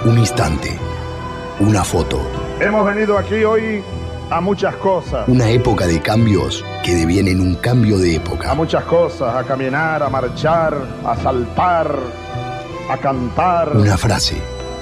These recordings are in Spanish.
Un instante, una foto. Hemos venido aquí hoy a muchas cosas. Una época de cambios que devienen un cambio de época. A muchas cosas, a caminar, a marchar, a saltar, a cantar. Una frase,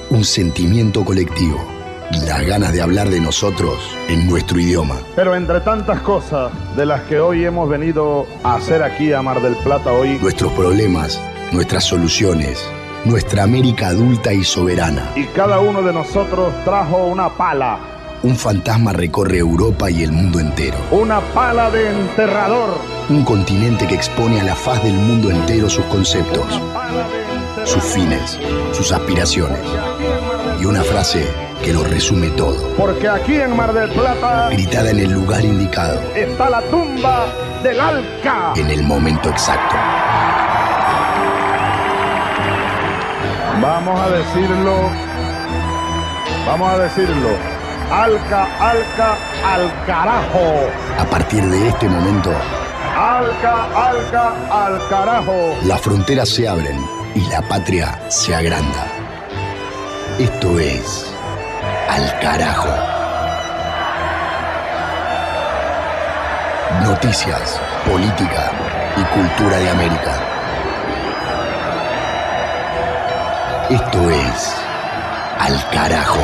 un sentimiento colectivo y las ganas de hablar de nosotros en nuestro idioma. Pero entre tantas cosas de las que hoy hemos venido a hacer aquí a Mar del Plata hoy, nuestros problemas, nuestras soluciones, nuestra América adulta y soberana. Y cada uno de nosotros trajo una pala. Un fantasma recorre Europa y el mundo entero. Una pala de enterrador. Un continente que expone a la faz del mundo entero sus conceptos, sus fines, sus aspiraciones. Y una frase que lo resume todo. Porque aquí en Mar del Plata, gritada en el lugar indicado, está la tumba del Alca. En el momento exacto. Vamos a decirlo. Alca, Alca, al carajo. A partir de este momento, Alca, Alca, al carajo. Las fronteras se abren y la patria se agranda. Esto es Al Carajo. Noticias, política y cultura de América. Esto es Al Carajo.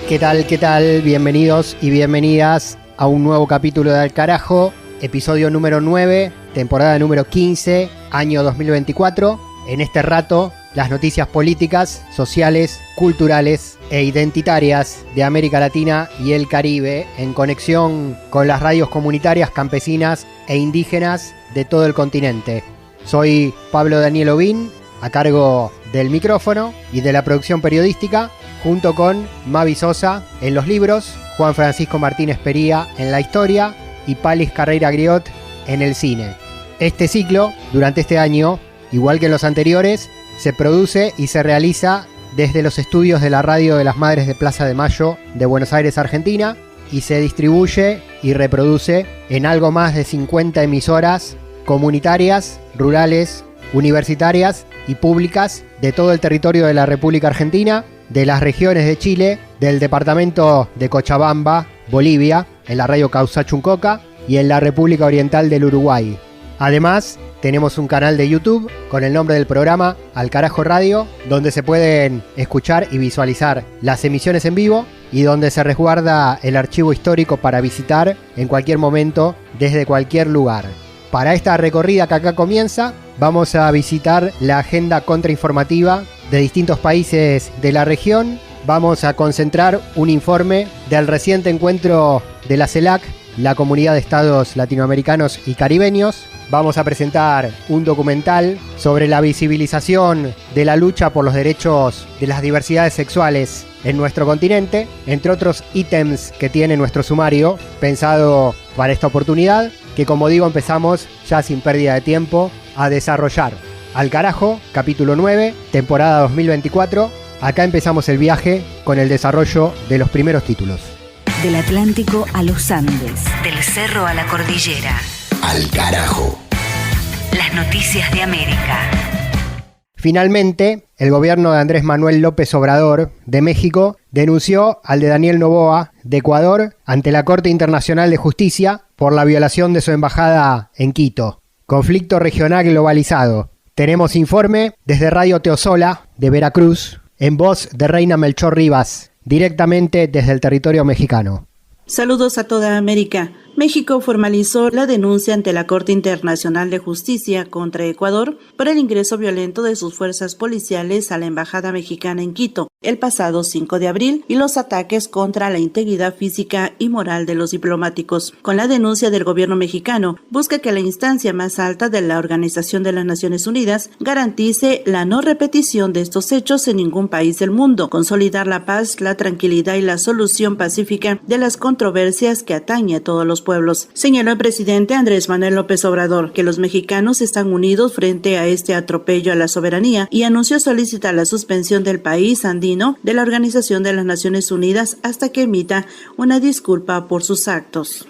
¿Qué tal? ¿Qué tal? Bienvenidos y bienvenidas a un nuevo capítulo de Al Carajo, episodio número 9, temporada número 15, año 2024. En este rato, las noticias políticas, sociales, culturales e identitarias de América Latina y el Caribe en conexión con las radios comunitarias, campesinas e indígenas de todo el continente. Soy Pablo Daniel Ovín, a cargo del micrófono y de la producción periodística, junto con Mavi Sosa en los libros, Juan Francisco Martínez Pería en la historia y Palis Carreira Griot en el cine. Este ciclo, durante este año, igual que en los anteriores, se produce y se realiza desde los estudios de la Radio de las Madres de Plaza de Mayo de Buenos Aires, Argentina, y se distribuye y reproduce en algo más de 50 emisoras comunitarias, rurales, universitarias y públicas de todo el territorio de la República Argentina, de las regiones de Chile, del departamento de Cochabamba, Bolivia, en la radio Causachuncoca y en la República Oriental del Uruguay. Además, tenemos un canal de YouTube con el nombre del programa Al Carajo Radio, donde se pueden escuchar y visualizar las emisiones en vivo y donde se resguarda el archivo histórico para visitar en cualquier momento desde cualquier lugar. Para esta recorrida que acá comienza, vamos a visitar la agenda contrainformativa de distintos países de la región. Vamos a concentrar un informe del reciente encuentro de la CELAC, la Comunidad de Estados Latinoamericanos y Caribeños. Vamos a presentar un documental sobre la visibilización de la lucha por los derechos de las diversidades sexuales en nuestro continente, entre otros ítems que tiene nuestro sumario pensado para esta oportunidad, que como digo empezamos ya sin pérdida de tiempo a desarrollar. Al Carajo, capítulo 9, temporada 2024. Acá empezamos el viaje con el desarrollo de los primeros títulos. Del Atlántico a los Andes, del cerro a la cordillera. Al Carajo. Las noticias de América. Finalmente, el gobierno de Andrés Manuel López Obrador de México denunció al de Daniel Noboa de Ecuador ante la Corte Internacional de Justicia por la violación de su embajada en Quito. Conflicto regional globalizado. Tenemos informe desde Radio Teosola de Veracruz, en voz de Reina Melchor Rivas, directamente desde el territorio mexicano. Saludos a toda América. México formalizó la denuncia ante la Corte Internacional de Justicia contra Ecuador por el ingreso violento de sus fuerzas policiales a la Embajada Mexicana en Quito el pasado 5 de abril y los ataques contra la integridad física y moral de los diplomáticos. Con la denuncia del gobierno mexicano, busca que la instancia más alta de la Organización de las Naciones Unidas garantice la no repetición de estos hechos en ningún país del mundo, consolidar la paz, la tranquilidad y la solución pacífica de las controversias que atañe a todos los pueblos. Señaló el presidente Andrés Manuel López Obrador que los mexicanos están unidos frente a este atropello a la soberanía y anunció solicitar la suspensión del país andino Andino de la Organización de las Naciones Unidas hasta que emita una disculpa por sus actos.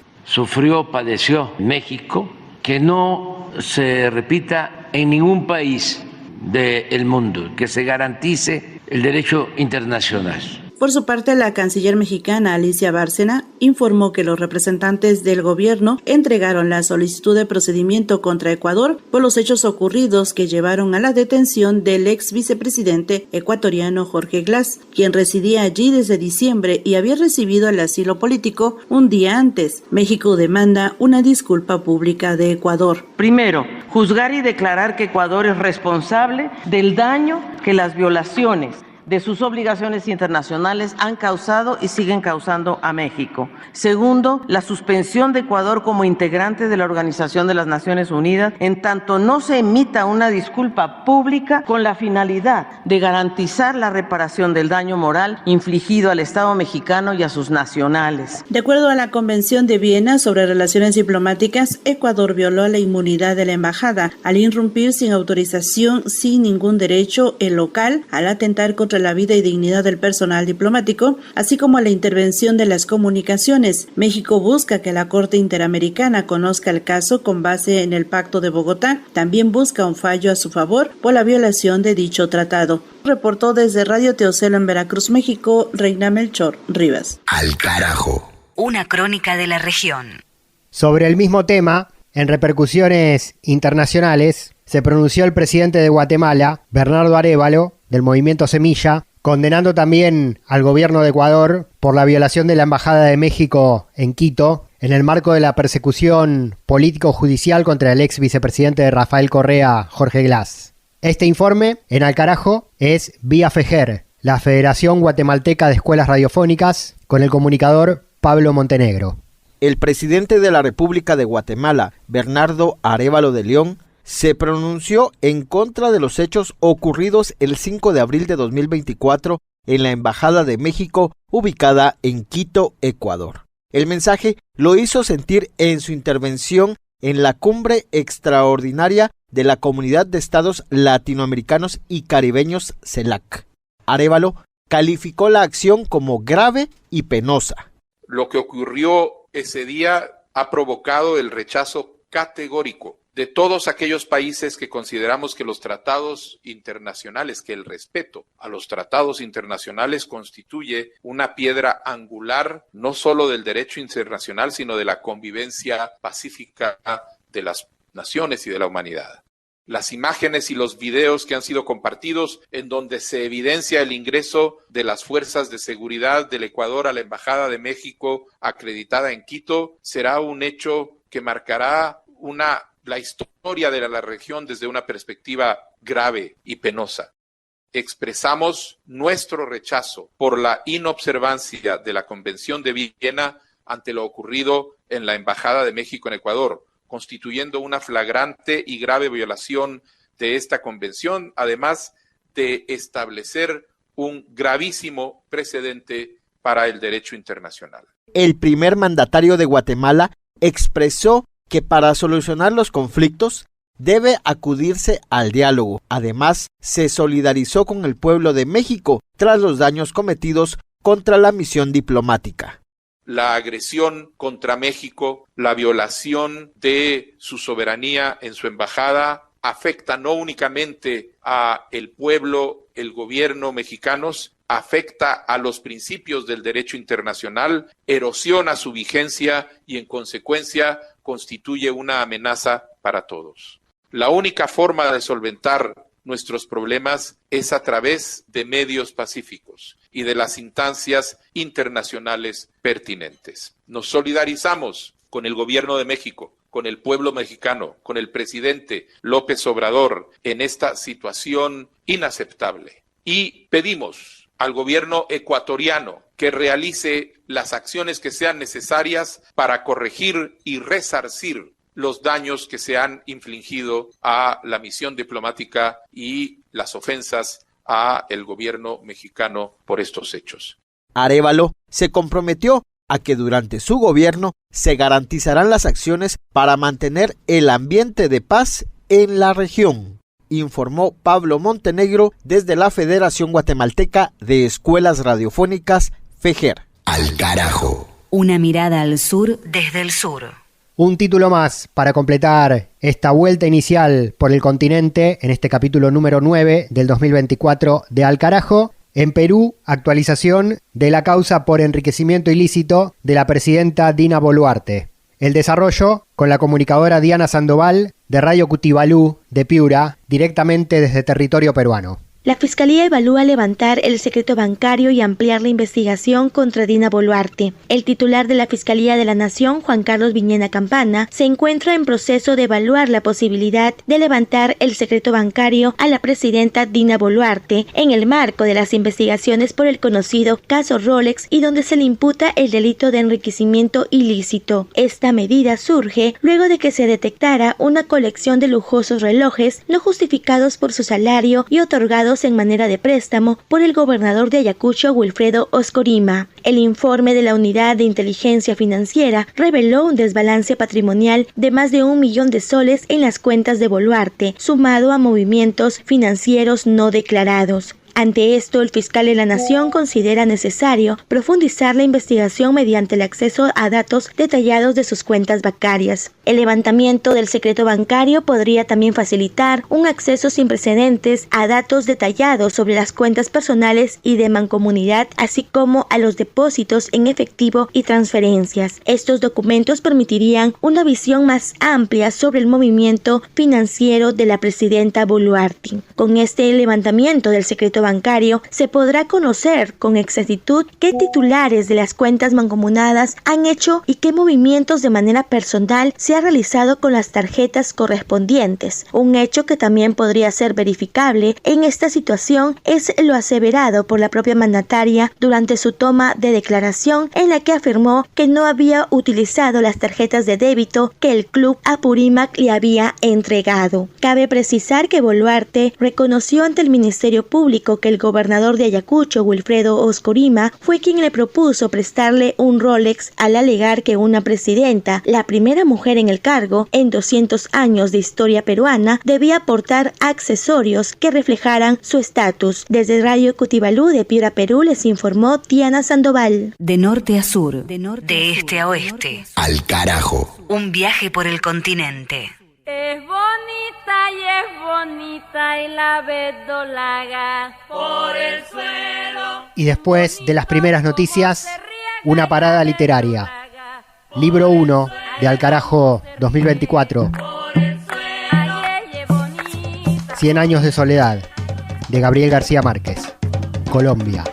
Padeció México, que no se repita en ningún país del mundo, que se garantice el derecho internacional. Por su parte, la canciller mexicana Alicia Bárcena informó que los representantes del gobierno entregaron la solicitud de procedimiento contra Ecuador por los hechos ocurridos que llevaron a la detención del ex vicepresidente ecuatoriano Jorge Glass, quien residía allí desde diciembre y había recibido el asilo político un día antes. México demanda una disculpa pública de Ecuador. Primero, juzgar y declarar que Ecuador es responsable del daño que las violaciones de sus obligaciones internacionales han causado y siguen causando a México. Segundo, la suspensión de Ecuador como integrante de la Organización de las Naciones Unidas, en tanto no se emita una disculpa pública con la finalidad de garantizar la reparación del daño moral infligido al Estado mexicano y a sus nacionales. De acuerdo a la Convención de Viena sobre Relaciones Diplomáticas, Ecuador violó la inmunidad de la embajada al irrumpir sin autorización, sin ningún derecho, el local, al atentar contra la vida y dignidad del personal diplomático, así como la intervención de las comunicaciones. México busca que la Corte Interamericana conozca el caso con base en el Pacto de Bogotá. También busca un fallo a su favor por la violación de dicho tratado. Reportó desde Radio Teocelo en Veracruz, México, Reina Melchor Rivas. Al carajo. Una crónica de la región. Sobre el mismo tema, en repercusiones internacionales, se pronunció el presidente de Guatemala, Bernardo Arévalo, del movimiento Semilla, condenando también al gobierno de Ecuador por la violación de la Embajada de México en Quito, en el marco de la persecución político-judicial contra el ex vicepresidente de Rafael Correa, Jorge Glass. Este informe, en Al Carajo, es vía FEGER, la Federación Guatemalteca de Escuelas Radiofónicas, con el comunicador Pablo Montenegro. El presidente de la República de Guatemala, Bernardo Arévalo de León, se pronunció en contra de los hechos ocurridos el 5 de abril de 2024 en la Embajada de México ubicada en Quito, Ecuador. El mensaje lo hizo sentir en su intervención en la Cumbre Extraordinaria de la Comunidad de Estados Latinoamericanos y Caribeños CELAC. Arévalo calificó la acción como grave y penosa. Lo que ocurrió ese día ha provocado el rechazo categórico de todos aquellos países que consideramos que los tratados internacionales, que el respeto a los tratados internacionales constituye una piedra angular no solo del derecho internacional, sino de la convivencia pacífica de las naciones y de la humanidad. Las imágenes y los videos que han sido compartidos en donde se evidencia el ingreso de las fuerzas de seguridad del Ecuador a la Embajada de México acreditada en Quito será un hecho que marcará la historia de la región desde una perspectiva grave y penosa. Expresamos nuestro rechazo por la inobservancia de la Convención de Viena ante lo ocurrido en la Embajada de México en Ecuador, constituyendo una flagrante y grave violación de esta convención, además de establecer un gravísimo precedente para el derecho internacional. El primer mandatario de Guatemala expresó que para solucionar los conflictos debe acudirse al diálogo. Además, se solidarizó con el pueblo de México tras los daños cometidos contra la misión diplomática. La agresión contra México, la violación de su soberanía en su embajada, afecta no únicamente a el pueblo, el gobierno mexicanos, afecta a los principios del derecho internacional, erosiona su vigencia y en consecuencia constituye una amenaza para todos. La única forma de solventar nuestros problemas es a través de medios pacíficos y de las instancias internacionales pertinentes. Nos solidarizamos con el gobierno de México, con el pueblo mexicano, con el presidente López Obrador en esta situación inaceptable y pedimos al gobierno ecuatoriano que realice las acciones que sean necesarias para corregir y resarcir los daños que se han infligido a la misión diplomática y las ofensas a el gobierno mexicano por estos hechos. Arévalo se comprometió a que durante su gobierno se garantizarán las acciones para mantener el ambiente de paz en la región. informó Pablo Montenegro desde la Federación Guatemalteca de Escuelas Radiofónicas, FEGER. Al carajo. Una mirada al sur desde el sur. Un título más para completar esta vuelta inicial por el continente en este capítulo número 9 del 2024 de Al carajo. En Perú, actualización de la causa por enriquecimiento ilícito de la presidenta Dina Boluarte. El desarrollo con la comunicadora Diana Sandoval de Radio Cutibalú de Piura, directamente desde territorio peruano. La Fiscalía evalúa levantar el secreto bancario y ampliar la investigación contra Dina Boluarte. El titular de la Fiscalía de la Nación, Juan Carlos Viñena Campana, se encuentra en proceso de evaluar la posibilidad de levantar el secreto bancario a la presidenta Dina Boluarte en el marco de las investigaciones por el conocido caso Rolex y donde se le imputa el delito de enriquecimiento ilícito. Esta medida surge luego de que se detectara una colección de lujosos relojes no justificados por su salario y otorgados en manera de préstamo por el gobernador de Ayacucho, Wilfredo Oscorima. El informe de la Unidad de Inteligencia Financiera reveló un desbalance patrimonial de más de 1 millón de soles en las cuentas de Boluarte, sumado a movimientos financieros no declarados. Ante esto, el fiscal de la Nación considera necesario profundizar la investigación mediante el acceso a datos detallados de sus cuentas bancarias. El levantamiento del secreto bancario podría también facilitar un acceso sin precedentes a datos detallados sobre las cuentas personales y de mancomunidad, así como a los depósitos en efectivo y transferencias. Estos documentos permitirían una visión más amplia sobre el movimiento financiero de la presidenta Boluarte. Con este levantamiento del secreto bancario se podrá conocer con exactitud qué titulares de las cuentas mancomunadas han hecho y qué movimientos de manera personal se ha realizado con las tarjetas correspondientes. Un hecho que también podría ser verificable en esta situación es lo aseverado por la propia mandataria durante su toma de declaración, en la que afirmó que no había utilizado las tarjetas de débito que el club Apurímac le había entregado. Cabe precisar que Boluarte reconoció ante el Ministerio Público que el gobernador de Ayacucho, Wilfredo Oscorima, fue quien le propuso prestarle un Rolex al alegar que una presidenta, la primera mujer en el cargo en 200 años de historia peruana, debía portar accesorios que reflejaran su estatus. Desde Radio Cutibalú de Piura, Perú, les informó Diana Sandoval. De norte a sur, de este a oeste. Al carajo. Un viaje por el continente. Es bonita y la verdolaga por el suelo. Y después de las primeras noticias, una parada literaria. Libro 1 de Al carajo 2024. 100 años de soledad, de Gabriel García Márquez, Colombia.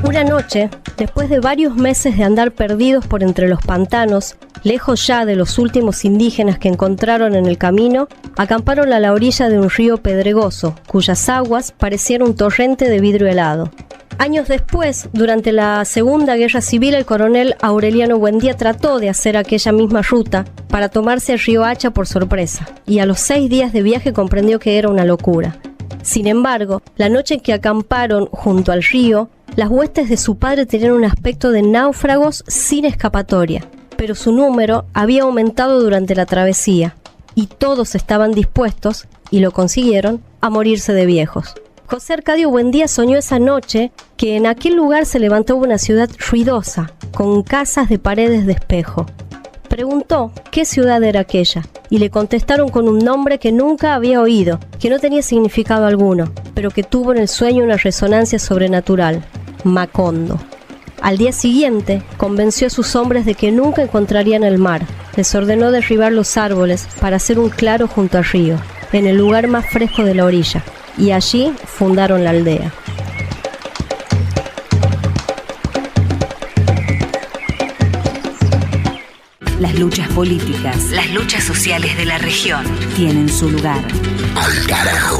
Una noche, después de varios meses de andar perdidos por entre los pantanos, lejos ya de los últimos indígenas que encontraron en el camino, acamparon a la orilla de un río pedregoso, cuyas aguas parecían un torrente de vidrio helado. Años después, durante la Segunda Guerra Civil, el coronel Aureliano Buendía trató de hacer aquella misma ruta para tomarse el río Hacha por sorpresa, y a los 6 días de viaje comprendió que era una locura. Sin embargo, la noche en que acamparon junto al río, las huestes de su padre tenían un aspecto de náufragos sin escapatoria, pero su número había aumentado durante la travesía, y todos estaban dispuestos, y lo consiguieron, a morirse de viejos. José Arcadio Buendía soñó esa noche que en aquel lugar se levantó una ciudad ruidosa, con casas de paredes de espejo. Preguntó qué ciudad era aquella, y le contestaron con un nombre que nunca había oído, que no tenía significado alguno, pero que tuvo en el sueño una resonancia sobrenatural: Macondo. Al día siguiente, convenció a sus hombres de que nunca encontrarían el mar. Les ordenó derribar los árboles para hacer un claro junto al río, en el lugar más fresco de la orilla, y allí fundaron la aldea. Las luchas políticas, las luchas sociales de la región tienen su lugar. Al carajo.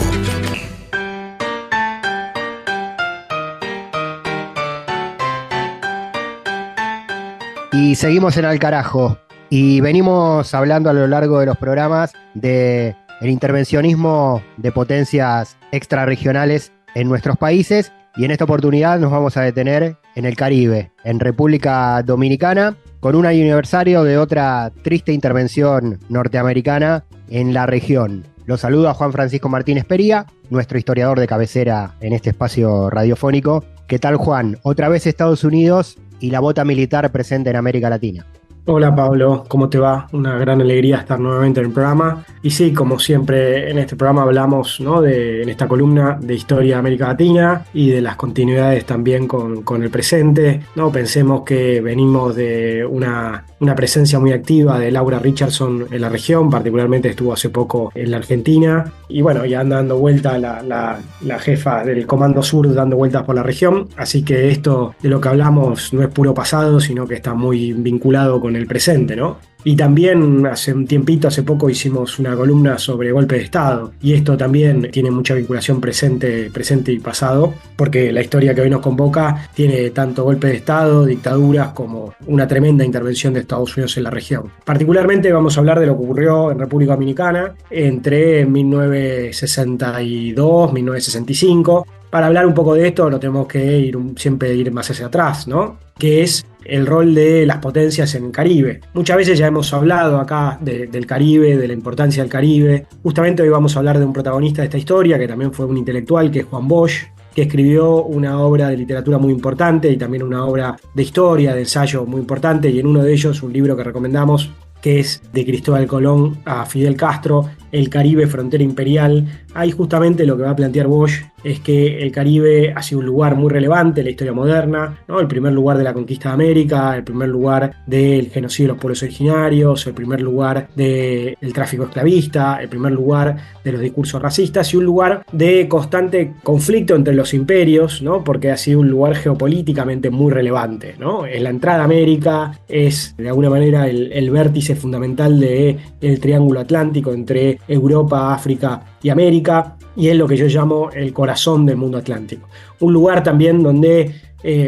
Y seguimos en Al carajo. Y venimos hablando a lo largo de los programas de el intervencionismo de potencias extrarregionales en nuestros países, y en esta oportunidad nos vamos a detener en el Caribe, en República Dominicana, con un aniversario de otra triste intervención norteamericana en la región. Los saludo a Juan Francisco Martínez Pería, nuestro historiador de cabecera en este espacio radiofónico. ¿Qué tal, Juan? Otra vez Estados Unidos y la bota militar presente en América Latina. Hola Pablo, ¿cómo te va? Una gran alegría estar nuevamente en el programa. Y sí, como siempre en este programa hablamos, ¿no?, en esta columna de historia de América Latina y de las continuidades también con el presente, ¿no? Pensemos que venimos de una presencia muy activa de Laura Richardson en la región, particularmente estuvo hace poco en la Argentina. Y bueno, ya anda dando vuelta la jefa del Comando Sur dando vueltas por la región. Así que esto de lo que hablamos no es puro pasado, sino que está muy vinculado con el presente, ¿no? Y también hace un tiempito, hace poco, hicimos una columna sobre golpe de Estado. Y esto también tiene mucha vinculación presente y pasado, porque la historia que hoy nos convoca tiene tanto golpe de Estado, dictaduras, como una tremenda intervención de Estados Unidos en la región. Particularmente vamos a hablar de lo que ocurrió en República Dominicana entre 1962 y 1965. Para hablar un poco de esto, no tenemos que siempre ir más hacia atrás, ¿no? Que es el rol de las potencias en el Caribe. Muchas veces ya hemos hablado acá del Caribe, de la importancia del Caribe. Justamente hoy vamos a hablar de un protagonista de esta historia, que también fue un intelectual, que es Juan Bosch, que escribió una obra de literatura muy importante y también una obra de historia, de ensayo muy importante, y en uno de ellos un libro que recomendamos, que es de Cristóbal Colón a Fidel Castro, El Caribe, frontera imperial. Ahí justamente lo que va a plantear Bosch es que el Caribe ha sido un lugar muy relevante en la historia moderna, ¿no? El primer lugar de la conquista de América, el primer lugar del genocidio de los pueblos originarios, el primer lugar del tráfico esclavista, el primer lugar de los discursos racistas y un lugar de constante conflicto entre los imperios, ¿no? Porque ha sido un lugar geopolíticamente muy relevante, ¿no? En la entrada a América es de alguna manera el vértice fundamental del Triángulo Atlántico entre Europa, África y América, y es lo que yo llamo el corazón del mundo atlántico. Un lugar también donde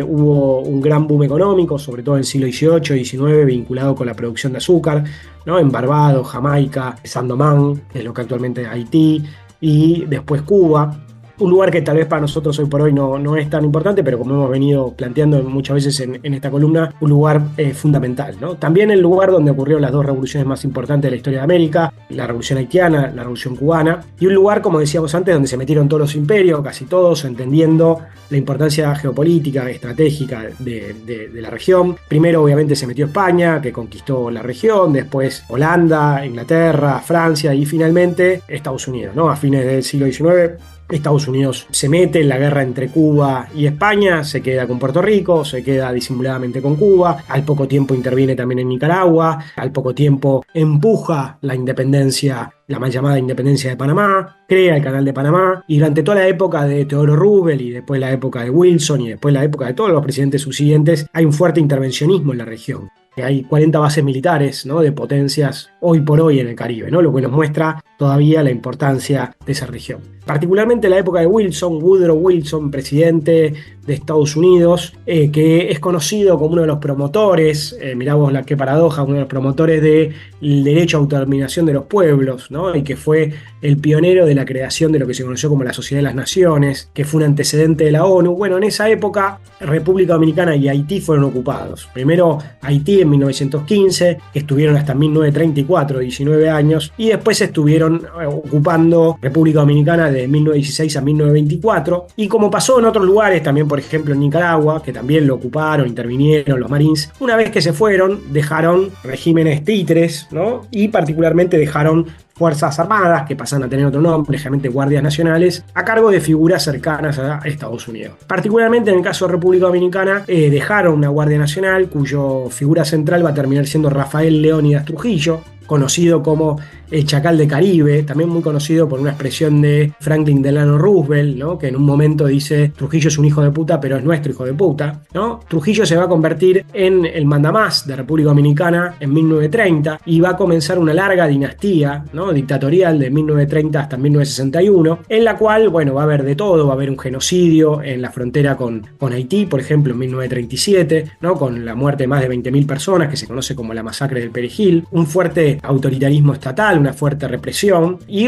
hubo un gran boom económico, sobre todo en el siglo XVIII y XIX, vinculado con la producción de azúcar, ¿no? En Barbados, Jamaica, Saint-Domingue, que es lo que actualmente es Haití, y después Cuba. Un lugar que tal vez para nosotros hoy por hoy no es tan importante, pero como hemos venido planteando muchas veces en esta columna, un lugar fundamental, ¿no? También el lugar donde ocurrieron las dos revoluciones más importantes de la historia de América, la revolución haitiana, la revolución cubana, y un lugar, como decíamos antes, donde se metieron todos los imperios, casi todos, entendiendo la importancia geopolítica, estratégica de la región. Primero, obviamente, se metió España, que conquistó la región, después Holanda, Inglaterra, Francia y finalmente Estados Unidos, ¿no? A fines del siglo XIX, Estados Unidos se mete en la guerra entre Cuba y España, se queda con Puerto Rico, se queda disimuladamente con Cuba, al poco tiempo interviene también en Nicaragua, al poco tiempo empuja la independencia, la mal llamada independencia de Panamá, crea el Canal de Panamá, y durante toda la época de Theodore Roosevelt y después la época de Wilson y después la época de todos los presidentes subsiguientes, hay un fuerte intervencionismo en la región. Hay 40 bases militares, ¿no?, de potencias hoy por hoy en el Caribe, ¿no? Lo que nos muestra todavía la importancia de esa región. Particularmente en la época de Wilson, Woodrow Wilson, presidente de Estados Unidos, que es conocido como uno de los promotores, mirá vos qué paradoja, uno de los promotores del derecho a autodeterminación de los pueblos, ¿no? Y que fue el pionero de la creación de lo que se conoció como la Sociedad de las Naciones, que fue un antecedente de la ONU. Bueno, en esa época República Dominicana y Haití fueron ocupados. Primero Haití en 1915, que estuvieron hasta 1934, 19 años, y después estuvieron ocupando República Dominicana de 1916 a 1924, y como pasó en otros lugares, también por ejemplo en Nicaragua, que también lo ocuparon, intervinieron los Marines, una vez que se fueron, dejaron regímenes títeres, ¿no? Y particularmente dejaron Fuerzas Armadas, que pasan a tener otro nombre, generalmente Guardias Nacionales, a cargo de figuras cercanas a Estados Unidos. Particularmente en el caso de República Dominicana, dejaron una Guardia Nacional cuyo figura central va a terminar siendo Rafael Leónidas Trujillo, conocido como el Chacal de Caribe, también muy conocido por una expresión de Franklin Delano Roosevelt, ¿no?, que en un momento dice: Trujillo es un hijo de puta, pero es nuestro hijo de puta, ¿no? Trujillo se va a convertir en el mandamás de República Dominicana en 1930 y va a comenzar una larga dinastía, ¿no?, dictatorial de 1930 hasta 1961, en la cual, bueno, va a haber de todo, va a haber un genocidio en la frontera con Haití, por ejemplo, en 1937, ¿no?, con la muerte de más de 20.000 personas, que se conoce como la masacre del Perejil, un fuerte autoritarismo estatal, una fuerte represión y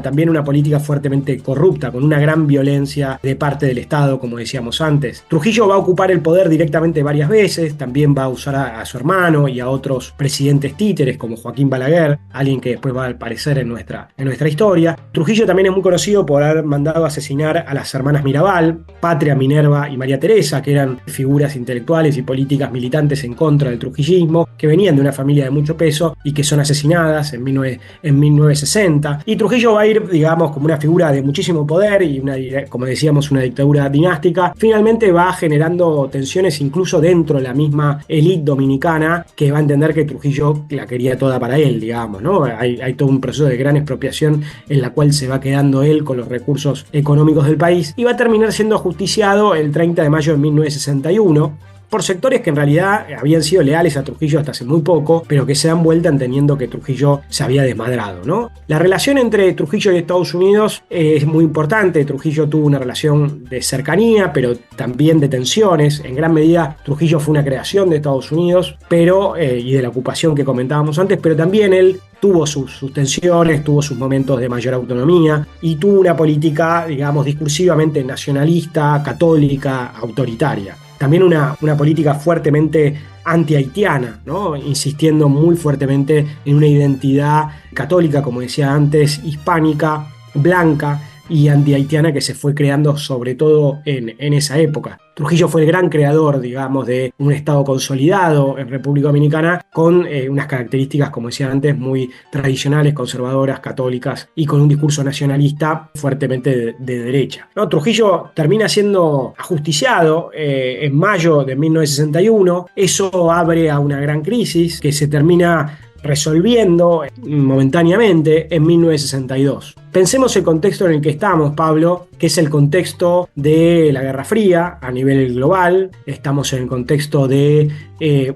también una política fuertemente corrupta, con una gran violencia de parte del Estado, como decíamos antes. Trujillo va a ocupar el poder directamente varias veces, también va a usar a su hermano y a otros presidentes títeres como Joaquín Balaguer, alguien que después va a aparecer en nuestra historia. Trujillo también es muy conocido por haber mandado a asesinar a las hermanas Mirabal, Patria, Minerva y María Teresa, que eran figuras intelectuales y políticas militantes en contra del trujillismo, que venían de una familia de mucho peso y que son asesinadas en 1960. Y Trujillo va a ir, digamos, como una figura de muchísimo poder y como decíamos, una dictadura dinástica. Finalmente va generando tensiones incluso dentro de la misma élite dominicana, que va a entender que Trujillo la quería toda para él, digamos, ¿no? Hay todo un proceso de gran expropiación en la cual se va quedando él con los recursos económicos del país y va a terminar siendo ajusticiado el 30 de mayo de 1961 por sectores que en realidad habían sido leales a Trujillo hasta hace muy poco, pero que se dan vuelta entendiendo que Trujillo se había desmadrado, ¿no? La relación entre Trujillo y Estados Unidos es muy importante. Trujillo tuvo una relación de cercanía, pero también de tensiones. En gran medida, Trujillo fue una creación de Estados Unidos, y de la ocupación que comentábamos antes, pero también él tuvo sus tensiones, tuvo sus momentos de mayor autonomía y tuvo una política, digamos, discursivamente nacionalista, católica, autoritaria. También una política fuertemente anti-haitiana, ¿no? Insistiendo muy fuertemente en una identidad católica, como decía antes, hispánica, blanca y anti-haitiana, que se fue creando sobre todo en esa época. Trujillo fue el gran creador, digamos, de un Estado consolidado en República Dominicana con unas características, como decía antes, muy tradicionales, conservadoras, católicas y con un discurso nacionalista fuertemente de derecha, ¿no? Trujillo termina siendo ajusticiado en mayo de 1961. Eso abre a una gran crisis que se termina resolviendo momentáneamente en 1962. Pensemos el contexto en el que estamos, Pablo, que es el contexto de la Guerra Fría a nivel global. Estamos en el contexto de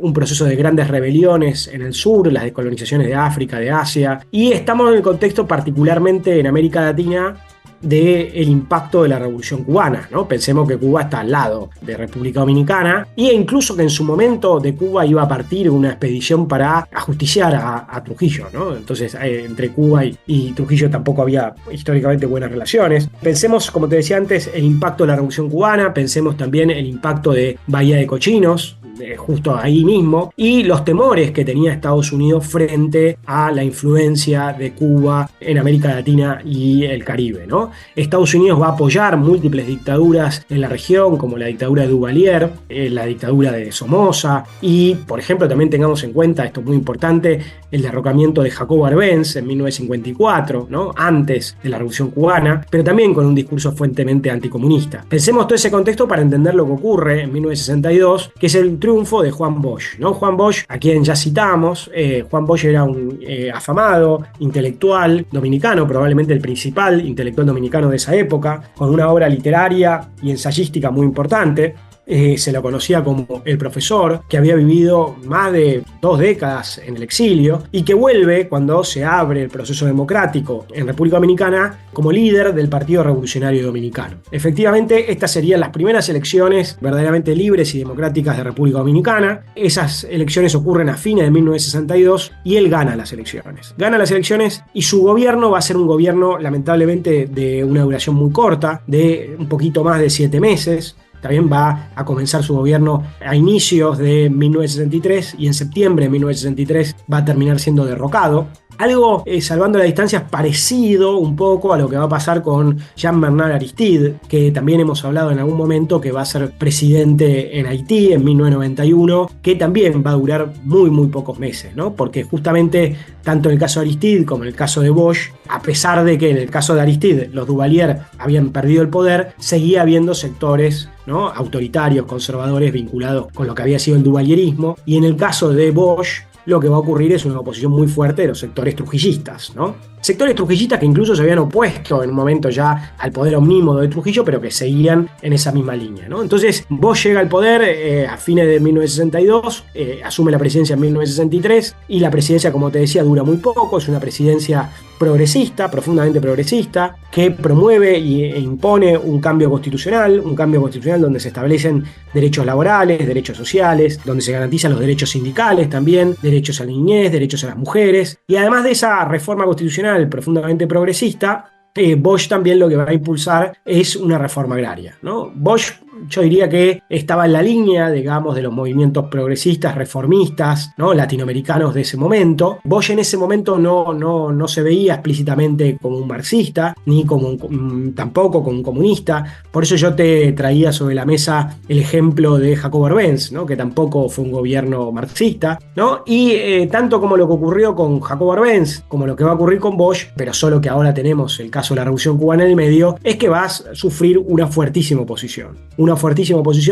un proceso de grandes rebeliones en el sur, las descolonizaciones de África, de Asia, y estamos en el contexto particularmente en América Latina del impacto de la Revolución Cubana, ¿no? Pensemos que Cuba está al lado de República Dominicana e incluso que en su momento de Cuba iba a partir una expedición para ajusticiar a Trujillo, ¿no? Entonces entre Cuba y Trujillo tampoco había históricamente buenas relaciones. Pensemos, como te decía antes, el impacto de la Revolución Cubana, pensemos también el impacto de Bahía de Cochinos, justo ahí mismo, y los temores que tenía Estados Unidos frente a la influencia de Cuba en América Latina y el Caribe, ¿no? Estados Unidos va a apoyar múltiples dictaduras en la región, como la dictadura de Duvalier, la dictadura de Somoza, y, por ejemplo, también tengamos en cuenta, esto es muy importante, el derrocamiento de Jacobo Arbenz en 1954, ¿no? Antes de la Revolución Cubana, pero también con un discurso fuertemente anticomunista. Pensemos todo ese contexto para entender lo que ocurre en 1962, que es el triunfo de Juan Bosch, ¿no? Juan Bosch, a quien ya citamos. Juan Bosch era un afamado intelectual dominicano, probablemente el principal intelectual dominicano de esa época, con una obra literaria y ensayística muy importante. Se lo conocía como el profesor, que había vivido más de 2 décadas en el exilio y que vuelve cuando se abre el proceso democrático en República Dominicana como líder del Partido Revolucionario Dominicano. Efectivamente, estas serían las primeras elecciones verdaderamente libres y democráticas de República Dominicana. Esas elecciones ocurren a fines de 1962 y él gana las elecciones. Gana las elecciones y su gobierno va a ser un gobierno lamentablemente de una duración muy corta, de un poquito más de 7 meses. También va a comenzar su gobierno a inicios de 1963 y en septiembre de 1963 va a terminar siendo derrocado. Algo, salvando las distancias, parecido un poco a lo que va a pasar con Jean-Bernard Aristide, que también hemos hablado en algún momento, que va a ser presidente en Haití en 1991, que también va a durar muy pocos meses, ¿no? Porque justamente tanto en el caso de Aristide como en el caso de Bosch, a pesar de que en el caso de Aristide los Duvalier habían perdido el poder, seguía habiendo sectores, ¿no?, autoritarios, conservadores, vinculados con lo que había sido el duvalierismo, y en el caso de Bosch lo que va a ocurrir es una oposición muy fuerte de los sectores trujillistas, ¿no? sectores trujillistas que incluso se habían opuesto en un momento ya al poder omnímodo de Trujillo, pero que seguían en esa misma línea, ¿no? Entonces Bosch llega al poder a fines de 1962, asume la presidencia en 1963 y la presidencia, como te decía, dura muy poco. Es una presidencia progresista, profundamente progresista, que promueve e impone un cambio constitucional donde se establecen derechos laborales, derechos sociales, donde se garantizan los derechos sindicales también, derechos a la niñez, derechos a las mujeres. Y además de esa reforma constitucional profundamente progresista, Bosch también lo que va a impulsar es una reforma agraria, ¿no? Bosch, yo diría que estaba en la línea, digamos, de los movimientos progresistas, reformistas, ¿no?, latinoamericanos de ese momento. Bosch en ese momento no se veía explícitamente como un marxista, ni tampoco como un comunista. Por eso yo te traía sobre la mesa el ejemplo de Jacobo Arbenz, ¿no?, que tampoco fue un gobierno marxista, ¿no? Y tanto como lo que ocurrió con Jacobo Arbenz, como lo que va a ocurrir con Bosch, pero solo que ahora tenemos el caso de la Revolución Cubana en el medio, es que va a sufrir una fuertísima oposición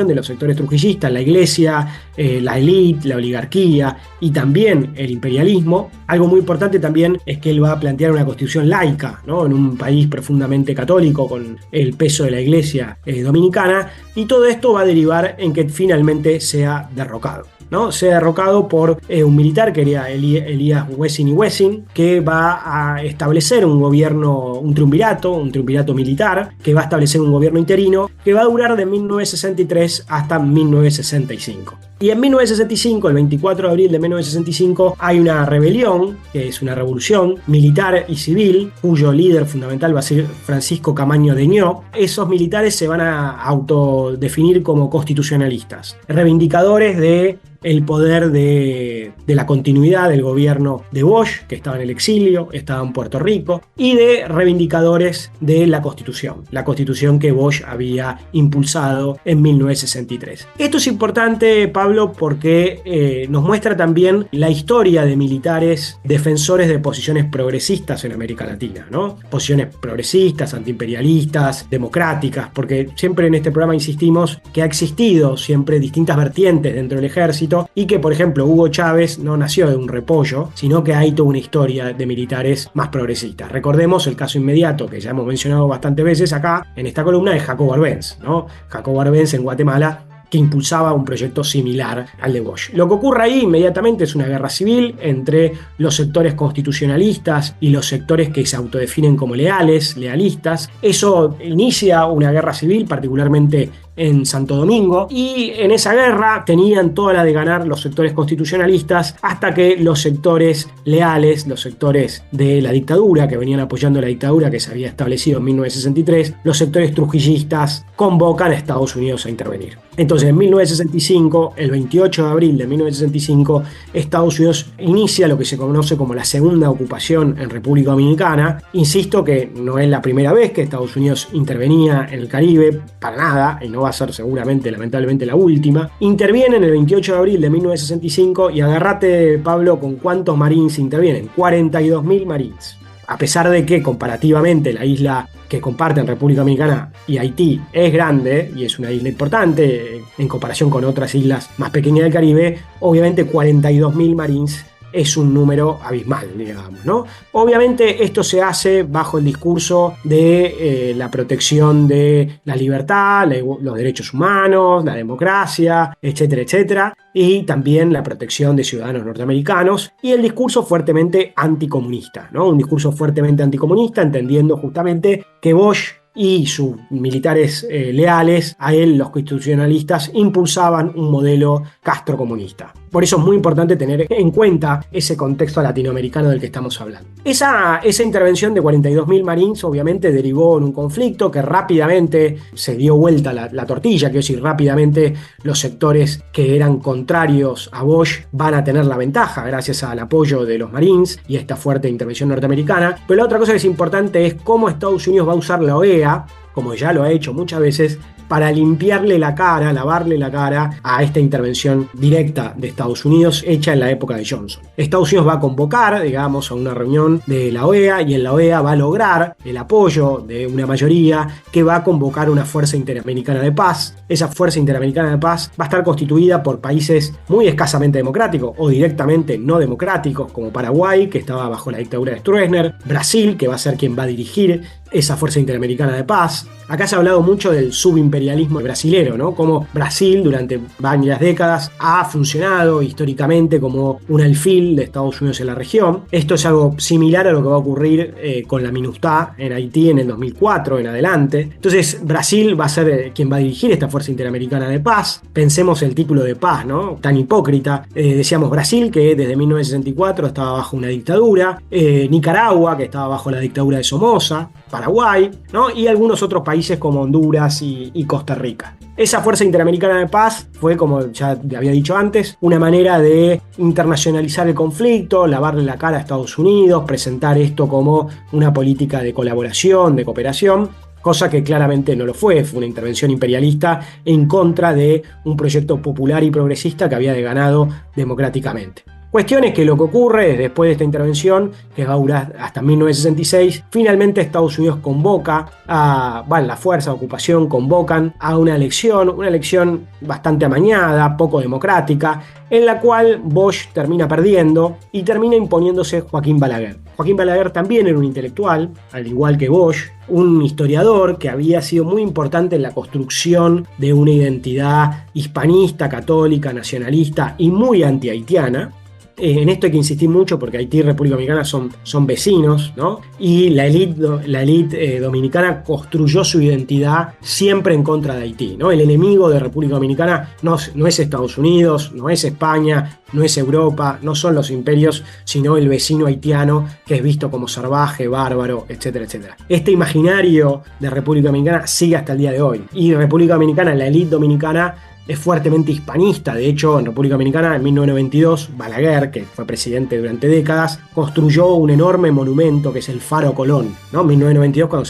de los sectores trujillistas, la iglesia, la élite, la oligarquía y también el imperialismo. Algo muy importante también es que él va a plantear una constitución laica, ¿no?, en un país profundamente católico con el peso de la iglesia dominicana, y todo esto va a derivar en que finalmente sea derrocado, ¿no? Sea derrocado por un militar que era Elías Wessing y Wessing, que va a establecer un gobierno, un triunvirato militar, que va a establecer un gobierno interino que va a durar de 1963 hasta 1965. Y en 1965, el 24 de abril de 1965, hay una rebelión, que es una revolución militar y civil, cuyo líder fundamental va a ser Francisco Camaño Deñó. Esos militares se van a autodefinir como constitucionalistas, reivindicadores de el poder de la continuidad del gobierno de Bosch, que estaba en el exilio, estaba en Puerto Rico, y de reivindicadores de la constitución que Bosch había impulsado en 1963. Esto es importante, Pablo, porque nos muestra también la historia de militares defensores de posiciones progresistas en América Latina, ¿no? Posiciones progresistas, antiimperialistas, democráticas, porque siempre en este programa insistimos que ha existido siempre distintas vertientes dentro del ejército, y que, por ejemplo, Hugo Chávez no nació de un repollo, sino que hay toda una historia de militares más progresistas. Recordemos el caso inmediato, que ya hemos mencionado bastantes veces acá en esta columna, de Jacobo Arbenz, ¿no? Jacobo Arbenz en Guatemala, que impulsaba un proyecto similar al de Bosch. Lo que ocurre ahí inmediatamente es una guerra civil entre los sectores constitucionalistas y los sectores que se autodefinen como lealistas. Eso inicia una guerra civil, particularmente en Santo Domingo, y en esa guerra tenían toda la de ganar los sectores constitucionalistas, hasta que los sectores leales, los sectores de la dictadura, que venían apoyando la dictadura que se había establecido en 1963, los sectores trujillistas convocan a Estados Unidos a intervenir. Entonces, en 1965, el 28 de abril de 1965, Estados Unidos inicia lo que se conoce como la segunda ocupación en República Dominicana. Insisto que no es la primera vez que Estados Unidos intervenía en el Caribe, para nada, y no va a ser seguramente, lamentablemente, la última. Interviene en el 28 de abril de 1965 y agarrate, Pablo, con cuántos Marines intervienen. 42.000 Marines. A pesar de que comparativamente la isla que comparten República Dominicana y Haití es grande y es una isla importante en comparación con otras islas más pequeñas del Caribe, obviamente 42.000 Marines es un número abismal, digamos, ¿no? Obviamente esto se hace bajo el discurso de la protección de la libertad, los derechos humanos, la democracia, etcétera, etcétera, y también la protección de ciudadanos norteamericanos, y el discurso fuertemente anticomunista, ¿no? Un discurso fuertemente anticomunista, entendiendo justamente que Bosch y sus militares leales a él, los constitucionalistas, impulsaban un modelo castrocomunista. Por eso es muy importante tener en cuenta ese contexto latinoamericano del que estamos hablando. Esa intervención de 42.000 Marines obviamente derivó en un conflicto que rápidamente se dio vuelta la tortilla, quiero decir, rápidamente los sectores que eran contrarios a Bosch van a tener la ventaja gracias al apoyo de los Marines y esta fuerte intervención norteamericana. Pero la otra cosa que es importante es cómo Estados Unidos va a usar la OEA, como ya lo ha hecho muchas veces, para limpiarle la cara, lavarle la cara a esta intervención directa de Estados Unidos hecha en la época de Johnson. Estados Unidos va a convocar, digamos, a una reunión de la OEA y en la OEA va a lograr el apoyo de una mayoría que va a convocar una Fuerza Interamericana de Paz. Esa Fuerza Interamericana de Paz va a estar constituida por países muy escasamente democráticos o directamente no democráticos, como Paraguay, que estaba bajo la dictadura de Stroessner, Brasil, que va a ser quien va a dirigir esa Fuerza Interamericana de Paz. Acá se ha hablado mucho del subimperialismo brasilero, ¿no? Cómo Brasil durante varias décadas ha funcionado históricamente como un alfil de Estados Unidos en la región. Esto es algo similar a lo que va a ocurrir con la MINUSTAH en Haití en el 2004 en adelante. Entonces Brasil va a ser quien va a dirigir esta Fuerza Interamericana de Paz. Pensemos el título de paz, ¿no? Tan hipócrita. Decíamos Brasil, que desde 1964 estaba bajo una dictadura. Nicaragua, que estaba bajo la dictadura de Somoza. Paraguay, ¿no? Y algunos otros países como Honduras y Costa Rica. Esa Fuerza Interamericana de Paz fue, como ya había dicho antes, una manera de internacionalizar el conflicto, lavarle la cara a Estados Unidos, presentar esto como una política de colaboración, de cooperación, cosa que claramente no lo fue. Fue una intervención imperialista en contra de un proyecto popular y progresista que había ganado democráticamente. Cuestión es que lo que ocurre después de esta intervención, que va a durar hasta 1966, finalmente Estados Unidos convoca la fuerza de ocupación convocan a una elección bastante amañada, poco democrática, en la cual Bosch termina perdiendo y termina imponiéndose Joaquín Balaguer. Joaquín Balaguer también era un intelectual, al igual que Bosch, un historiador que había sido muy importante en la construcción de una identidad hispanista, católica, nacionalista y muy anti-haitiana. En esto hay que insistir mucho porque Haití y República Dominicana son vecinos, ¿no? Y la élite dominicana construyó su identidad siempre en contra de Haití, ¿no? El enemigo de República Dominicana no es Estados Unidos, no es España, no es Europa, no son los imperios, sino el vecino haitiano que es visto como salvaje, bárbaro, etcétera, etcétera. Este imaginario de República Dominicana sigue hasta el día de hoy. Y República Dominicana, la élite dominicana, es fuertemente hispanista. De hecho, en República Dominicana, en 1992, Balaguer, que fue presidente durante décadas, construyó un enorme monumento que es el Faro Colón, ¿no? En 1992, cuando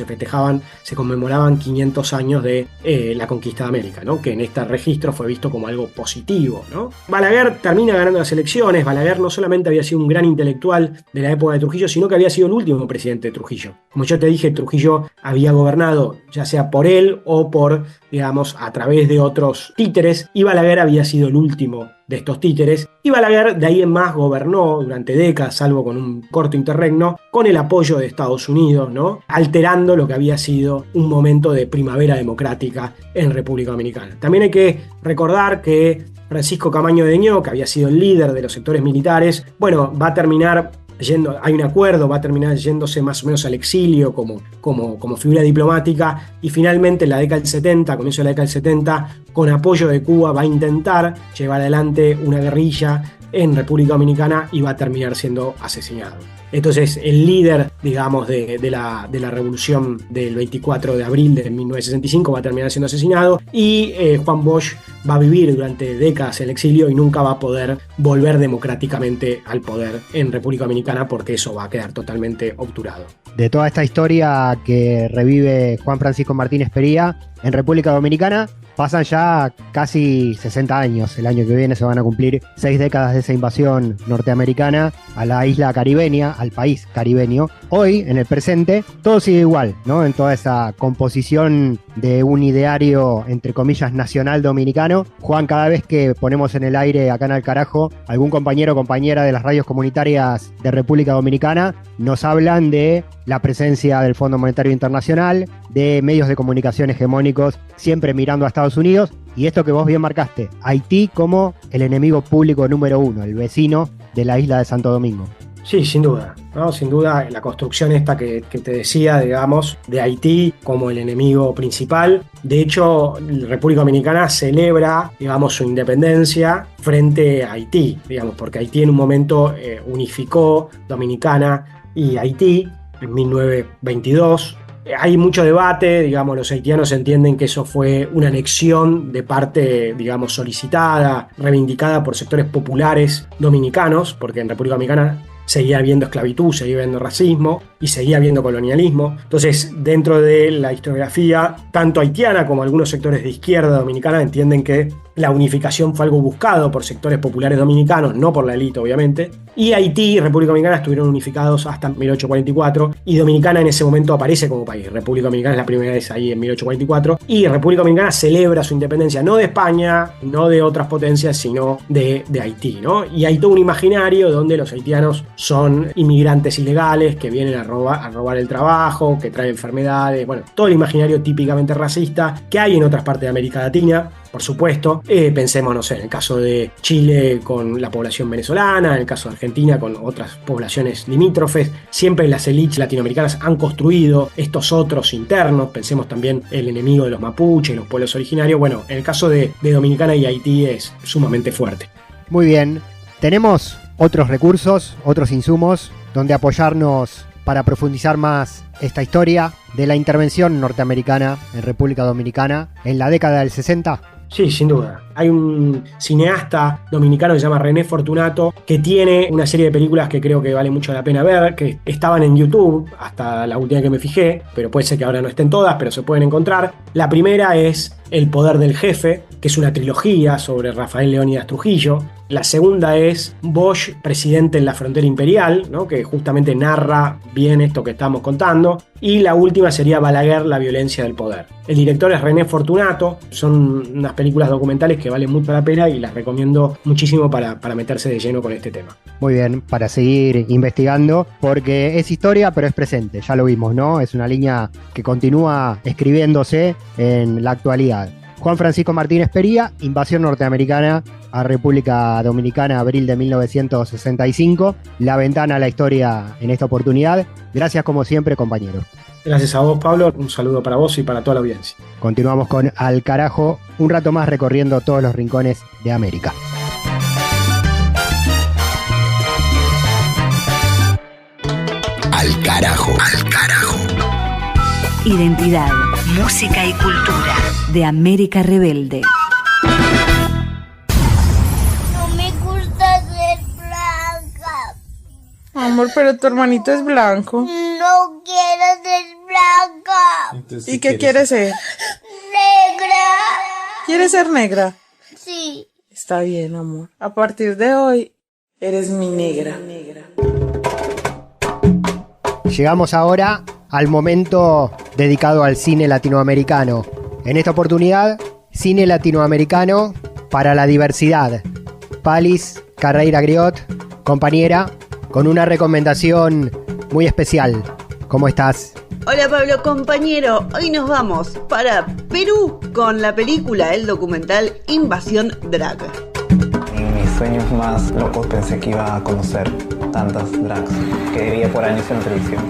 se conmemoraban 500 años de la conquista de América, ¿no? Que en este registro fue visto como algo positivo, ¿no? Balaguer termina ganando las elecciones. Balaguer no solamente había sido un gran intelectual de la época de Trujillo, sino que había sido el último presidente de Trujillo. Como yo te dije, Trujillo había gobernado ya sea por él o por, digamos, a través de otros títeres, y Balaguer había sido el último de estos títeres, y Balaguer de ahí en más gobernó durante décadas, salvo con un corto interregno, con el apoyo de Estados Unidos, ¿no? Alterando lo que había sido un momento de primavera democrática en República Dominicana. También hay que recordar que Francisco Camaño Deñó, que había sido el líder de los sectores militares, va a terminar hay un acuerdo, va a terminar yéndose más o menos al exilio como figura diplomática, y finalmente en la década del 70, comienzo de la década del 70, con apoyo de Cuba va a intentar llevar adelante una guerrilla en República Dominicana y va a terminar siendo asesinado. Entonces el líder, digamos, de la revolución del 24 de abril de 1965 va a terminar siendo asesinado, y Juan Bosch va a vivir durante décadas el exilio y nunca va a poder volver democráticamente al poder en República Dominicana, porque eso va a quedar totalmente obturado. De toda esta historia que revive Juan Francisco Martínez Pería en República Dominicana, pasan ya casi 60 años. El año que viene se van a cumplir 6 décadas de esa invasión norteamericana a la isla caribeña, al país caribeño. Hoy, en el presente, todo sigue igual, ¿no? En toda esa composición de un ideario, entre comillas, nacional dominicano. Juan, cada vez que ponemos en el aire acá en Al Carajo, algún compañero o compañera de las radios comunitarias de República Dominicana nos hablan de la presencia del Fondo Monetario Internacional, de medios de comunicación hegemónicos, siempre mirando a Estados Unidos, y esto que vos bien marcaste, Haití como el enemigo público número 1, el vecino de la isla de Santo Domingo. Sí, sin duda, ¿no? Sin duda la construcción esta que te decía, digamos, de Haití como el enemigo principal. De hecho, la República Dominicana celebra, digamos, su independencia frente a Haití, digamos, porque Haití en un momento unificó Dominicana y Haití en 1922. Hay mucho debate, digamos, los haitianos entienden que eso fue una anexión de parte, digamos, solicitada, reivindicada por sectores populares dominicanos, porque en República Dominicana seguía habiendo esclavitud, seguía habiendo racismo y seguía habiendo colonialismo. Entonces, dentro de la historiografía, tanto haitiana como algunos sectores de izquierda dominicana entienden que la unificación fue algo buscado por sectores populares dominicanos, no por la élite obviamente, y Haití y República Dominicana estuvieron unificados hasta 1844 y Dominicana en ese momento aparece como país. República Dominicana es la primera vez ahí en 1844 y República Dominicana celebra su independencia no de España, no de otras potencias, sino de Haití, ¿no? Y hay todo un imaginario donde los haitianos son inmigrantes ilegales que vienen a robar el trabajo, que traen enfermedades, bueno, todo el imaginario típicamente racista que hay en otras partes de América Latina. Por supuesto, pensemos, no sé, en el caso de Chile con la población venezolana, en el caso de Argentina con otras poblaciones limítrofes, siempre las élites latinoamericanas han construido estos otros internos, pensemos también el enemigo de los mapuches, los pueblos originarios, bueno, en el caso de Dominicana y Haití es sumamente fuerte. Muy bien, tenemos otros recursos, otros insumos donde apoyarnos para profundizar más esta historia de la intervención norteamericana en República Dominicana en la década del 60. Sí, sin duda. Hay un cineasta dominicano que se llama René Fortunato que tiene una serie de películas que creo que vale mucho la pena ver, que estaban en YouTube hasta la última que me fijé, pero puede ser que ahora no estén todas, pero se pueden encontrar. La primera es El poder del jefe, que es una trilogía sobre Rafael Leónidas Trujillo. La segunda es Bosch, presidente en la frontera imperial, ¿no? Que justamente narra bien esto que estamos contando. Y la última sería Balaguer, la violencia del poder. El director es René Fortunato. Son unas películas documentales que valen mucho la pena y las recomiendo muchísimo para meterse de lleno con este tema. Muy bien, para seguir investigando, porque es historia pero es presente, ya lo vimos, ¿no? Es una línea que continúa escribiéndose en la actualidad. Juan Francisco Martínez Pería, Invasión norteamericana a República Dominicana, abril de 1965. La ventana a la historia en esta oportunidad. Gracias como siempre, compañero. Gracias a vos, Pablo. Un saludo para vos y para toda la audiencia. Continuamos con Al Carajo, un rato más recorriendo todos los rincones de América. Al Carajo. Al Carajo. Identidad, música y cultura de América Rebelde. No me gusta ser blanca. Amor, pero tu hermanito es blanco. No quiero ser blanca. Entonces, ¿y qué quieres ser? Negra. ¿Quieres ser negra? Sí. Está bien, amor. A partir de hoy, eres mi negra. Llegamos ahora al momento dedicado al cine latinoamericano. En esta oportunidad, cine latinoamericano para la diversidad. Palis Carreira Griot, compañera, con una recomendación muy especial. ¿Cómo estás? Hola Pablo, compañero. Hoy nos vamos para Perú con la película, el documental Invasión Drag. En mis sueños más locos pensé que iba a conocer tantas drags que vivía por años en la televisión.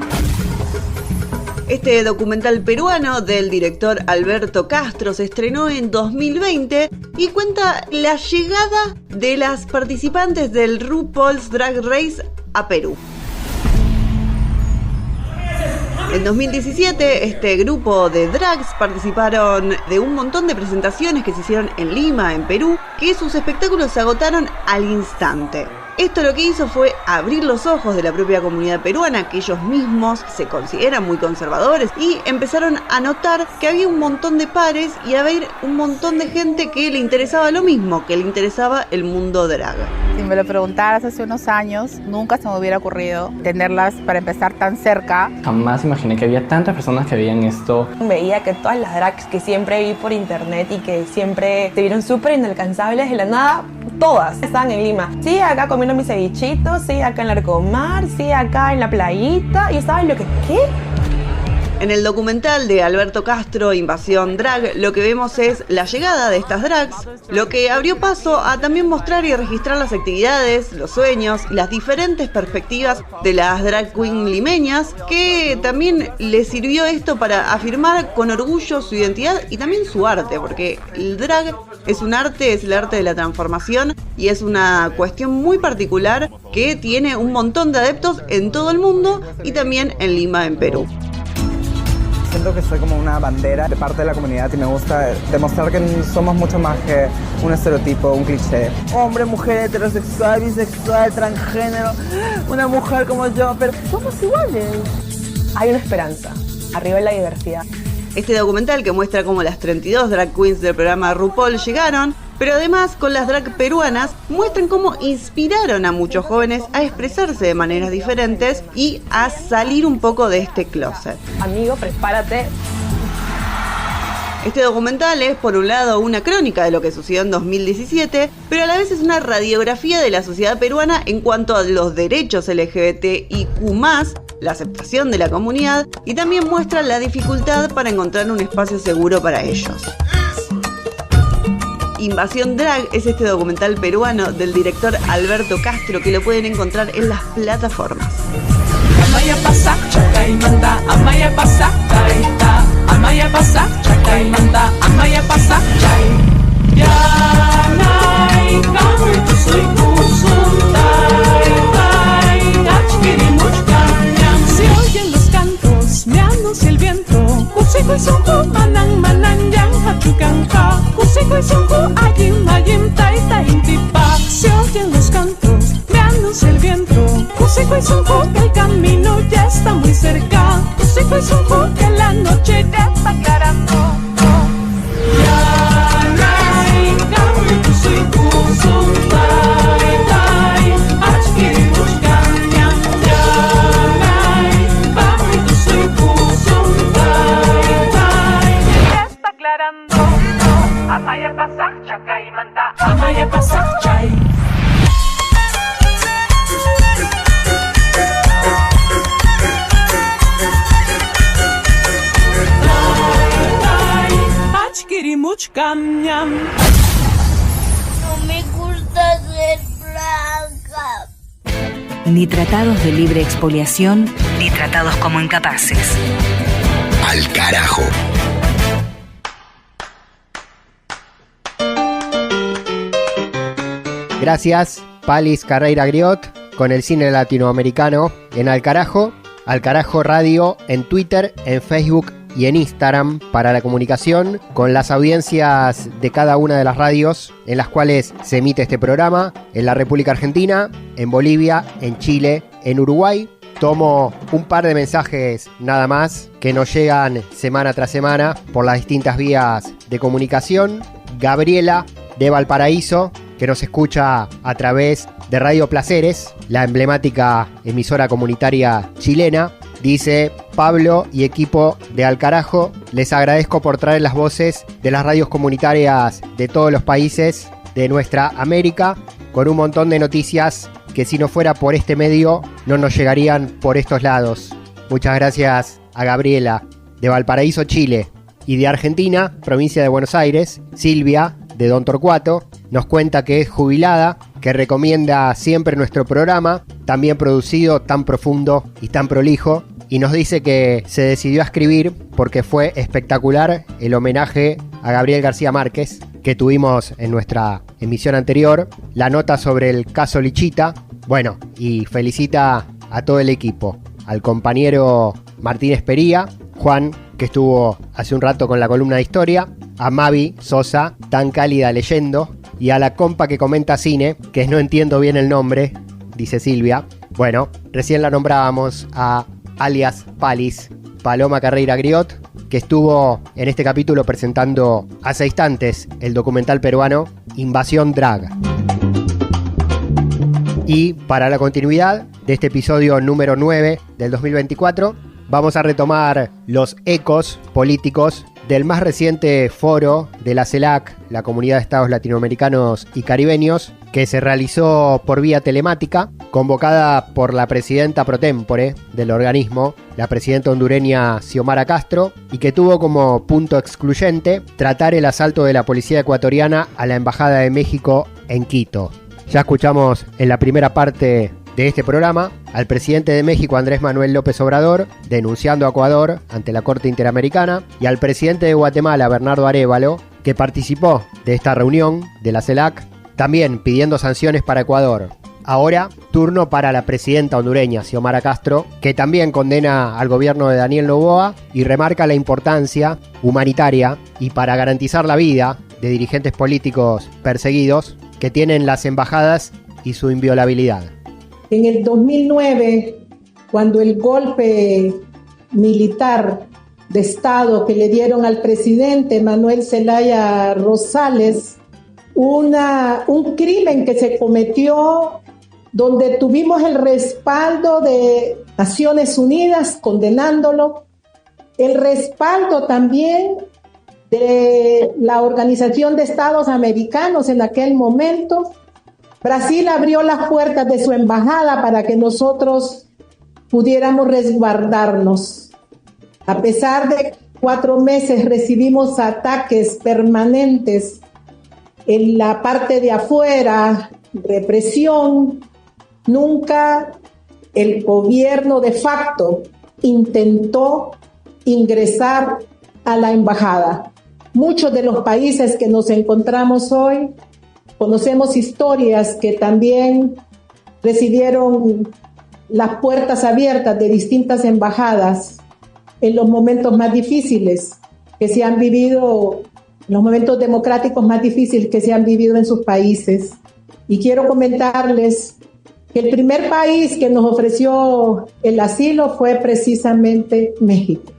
Este documental peruano del director Alberto Castro se estrenó en 2020 y cuenta la llegada de las participantes del RuPaul's Drag Race a Perú. En 2017, este grupo de drags participaron de un montón de presentaciones que se hicieron en Lima, en Perú, que sus espectáculos se agotaron al instante. Esto lo que hizo fue abrir los ojos de la propia comunidad peruana, que ellos mismos se consideran muy conservadores, y empezaron a notar que había un montón de pares y había un montón de gente que le interesaba lo mismo, que le interesaba el mundo drag. Si me lo preguntaras hace unos años, nunca se me hubiera ocurrido tenerlas para empezar tan cerca. Jamás imaginé que había tantas personas que veían esto. Veía que todas las drags que siempre vi por internet y que siempre se vieron súper inalcanzables, de la nada, todas estaban en Lima. Sí, acá comiendo mis cevichitos, sí, acá en Larcomar, sí, acá en la playita. Y yo estaba en lo que, ¿qué? En el documental de Alberto Castro, Invasión Drag, lo que vemos es la llegada de estas drags, lo que abrió paso a también mostrar y registrar las actividades, los sueños, las diferentes perspectivas de las drag queen limeñas, que también les sirvió esto para afirmar con orgullo su identidad y también su arte, porque el drag es un arte, es el arte de la transformación y es una cuestión muy particular que tiene un montón de adeptos en todo el mundo y también en Lima, en Perú. Siento que soy como una bandera de parte de la comunidad y me gusta demostrar que somos mucho más que un estereotipo, un cliché. Hombre, mujer, heterosexual, bisexual, transgénero, una mujer como yo, pero somos iguales. Hay una esperanza, arriba la diversidad. Este documental que muestra cómo las 32 drag queens del programa RuPaul llegaron, pero además con las drag peruanas muestran cómo inspiraron a muchos jóvenes a expresarse de maneras diferentes y a salir un poco de este closet. Amigo, prepárate. Este documental es, por un lado, una crónica de lo que sucedió en 2017, pero a la vez es una radiografía de la sociedad peruana en cuanto a los derechos LGBTIQ+, la aceptación de la comunidad, y también muestra la dificultad para encontrar un espacio seguro para ellos. Invasión Drag es este documental peruano del director Alberto Castro, que lo pueden encontrar en las plataformas. Amaya pasa, Chakaimanda, Amaya pasa, Taita, Amaya pasa, Chakaimanda, Amaya pasa, Chai. Yanai, Kawi, tu soy Kusuntai, Tai, Achkirimuchkanyam. Se oyen los cantos, me anuncia el viento. Kusiko y Sunku, Manan, Manan, Yang, Hachukanka. Kusiko y Sunku, Ayim, Ayim, Taita, Intipa. Se oyen los cantos, me anuncia el viento. Kusiko y Sunku, que el camino ya está muy cerca. Kusiko y Sunku, que la noche ya está aclarando. Yanai, Kawi, tu soy Kusuntai, Tai, Achkirimuchkanyam. Yanai, Kawi, tu soy Kusuntai, Tai, ya está aclarando. Amaya pasa, Chakaimanda, Amaya pasa, Chai. No me gusta ser blanca. Ni tratados de libre expoliación, ni tratados como incapaces. Al carajo. Gracias, Palis Carreira Griot, con el cine latinoamericano en Al Carajo. Al Carajo Radio en Twitter, en Facebook y en Instagram para la comunicación con las audiencias de cada una de las radios en las cuales se emite este programa, en la República Argentina, en Bolivia, en Chile, en Uruguay. Tomo un par de mensajes nada más que nos llegan semana tras semana por las distintas vías de comunicación. Gabriela de Valparaíso, que nos escucha a través de Radio Placeres, la emblemática emisora comunitaria chilena. Dice: Pablo y equipo de Al Carajo, les agradezco por traer las voces de las radios comunitarias de todos los países de nuestra América, con un montón de noticias que si no fuera por este medio no nos llegarían por estos lados. Muchas gracias a Gabriela de Valparaíso, Chile. Y de Argentina, provincia de Buenos Aires, Silvia de Don Torcuato nos cuenta que es jubilada, que recomienda siempre nuestro programa, tan bien producido, tan profundo y tan prolijo, y nos dice que se decidió a escribir porque fue espectacular el homenaje a Gabriel García Márquez que tuvimos en nuestra emisión anterior, la nota sobre el caso Lichita. Bueno, y felicita a todo el equipo, al compañero Martínez Pería, Juan, que estuvo hace un rato con la columna de historia, a Mavi Sosa, tan cálida leyendo, y a la compa que comenta cine, que no entiendo bien el nombre, dice Silvia. Bueno, recién la nombrábamos a alias Palis, Paloma Carreira Griot, que estuvo en este capítulo presentando hace instantes el documental peruano Invasión Drag. Y para la continuidad de este episodio número 9 del 2024, vamos a retomar los ecos políticos del más reciente foro de la CELAC, la Comunidad de Estados Latinoamericanos y Caribeños, que se realizó por vía telemática, convocada por la presidenta pro tempore del organismo, la presidenta hondureña Xiomara Castro, y que tuvo como punto excluyente tratar el asalto de la policía ecuatoriana a la Embajada de México en Quito. Ya escuchamos en la primera parte de este programa al presidente de México, Andrés Manuel López Obrador, denunciando a Ecuador ante la Corte Interamericana, y al presidente de Guatemala, Bernardo Arévalo, que participó de esta reunión de la CELAC, también pidiendo sanciones para Ecuador. Ahora, turno para la presidenta hondureña, Xiomara Castro, que también condena al gobierno de Daniel Noboa y remarca la importancia humanitaria y para garantizar la vida de dirigentes políticos perseguidos que tienen las embajadas y su inviolabilidad. En el 2009, cuando el golpe militar de Estado que le dieron al presidente Manuel Zelaya Rosales, un crimen que se cometió donde tuvimos el respaldo de Naciones Unidas condenándolo, el respaldo también de la Organización de Estados Americanos en aquel momento. Brasil abrió las puertas de su embajada para que nosotros pudiéramos resguardarnos. A pesar de 4 meses recibimos ataques permanentes en la parte de afuera, represión, nunca el gobierno de facto intentó ingresar a la embajada. Muchos de los países que nos encontramos hoy conocemos historias que también recibieron las puertas abiertas de distintas embajadas en los momentos más difíciles que se han vivido, los momentos democráticos más difíciles que se han vivido en sus países. Y quiero comentarles que el primer país que nos ofreció el asilo fue precisamente México.